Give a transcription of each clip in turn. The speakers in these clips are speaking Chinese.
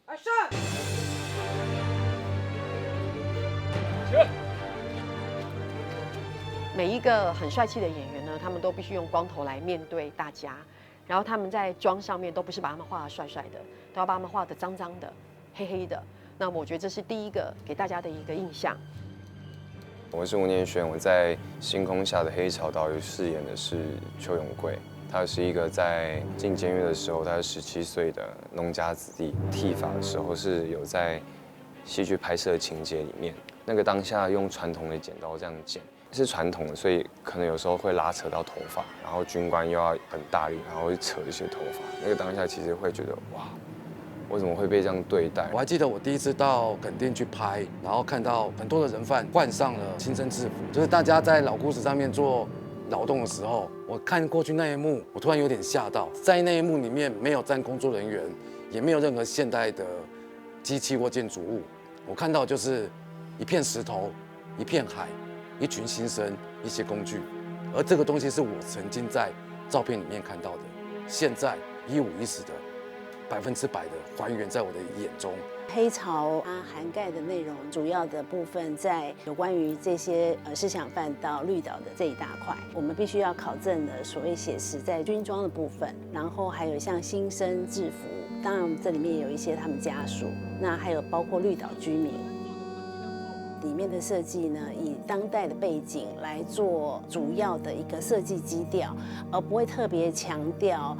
Action！每一个很帅气的演员呢，他们都必须用光头来面对大家，然后他们在妆上面都不是把他们画得帅帅的，都要把他们画得脏脏的、黑黑的。那我觉得这是第一个给大家的一个印象。我是吴念轩，我在《星空下的黑潮岛屿》饰演的是邱永贵。他是一个在进监狱的时候，他是17岁的农家子弟，剃发的时候是有在戏剧拍摄的情节里面，那个当下用传统的剪刀这样剪是传统的，所以可能有时候会拉扯到头发，然后军官又要很大力，然后去扯一些头发，那个当下其实会觉得哇，我怎么会被这样对待？我还记得我第一次到垦丁去拍，然后看到很多的人犯换上了新生制服，就是大家在老姑子上面做劳动的时候，我看过去那一幕，我突然有点吓到。在那一幕里面，没有站工作人员，也没有任何现代的机器或建筑物，我看到就是一片石头，一片海，一群新生，一些工具。而这个东西是我曾经在照片里面看到的，现在一五一十的100%的还原在我的眼中。黑潮它涵盖的内容主要的部分在有关于这些思想犯到绿岛的这一大块，我们必须要考证的所谓写实在军装的部分，然后还有像新生制服，当然这里面有一些他们家属，那还有包括绿岛居民。里面的设计呢，以当代的背景来做主要的一个设计基调，而不会特别强调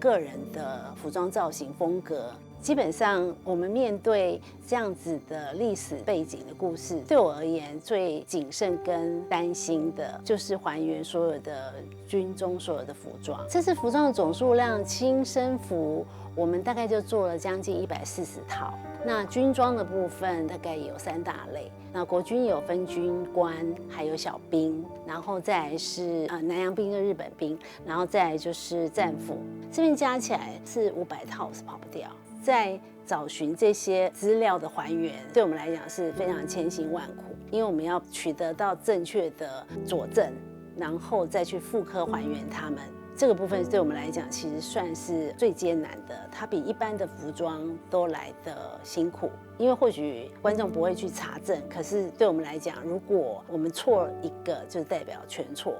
个人的服装造型风格。基本上，我们面对这样子的历史背景的故事，对我而言最谨慎跟担心的就是还原所有的军中所有的服装。这次服装的总数量，轻身服我们大概就做了将近140套。那军装的部分大概有3大类，那国军有分军官，还有小兵，然后再来是南洋兵跟日本兵，然后再来就是战俘，这边加起来是500套是跑不掉。在找寻这些资料的还原，对我们来讲是非常千辛万苦，因为我们要取得到正确的佐证，然后再去复刻还原它们。这个部分对我们来讲，其实算是最艰难的，它比一般的服装都来得辛苦。因为或许观众不会去查证，可是对我们来讲，如果我们错一个，就代表全错。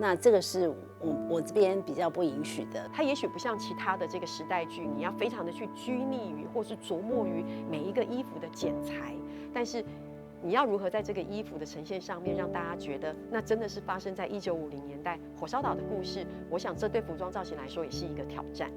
那这个是我这边比较不允许的。它也许不像其他的这个时代剧，你要非常的去拘泥于或是琢磨于每一个衣服的剪裁，但是你要如何在这个衣服的呈现上面，让大家觉得那真的是发生在1950年代火烧岛的故事？我想这对服装造型来说也是一个挑战。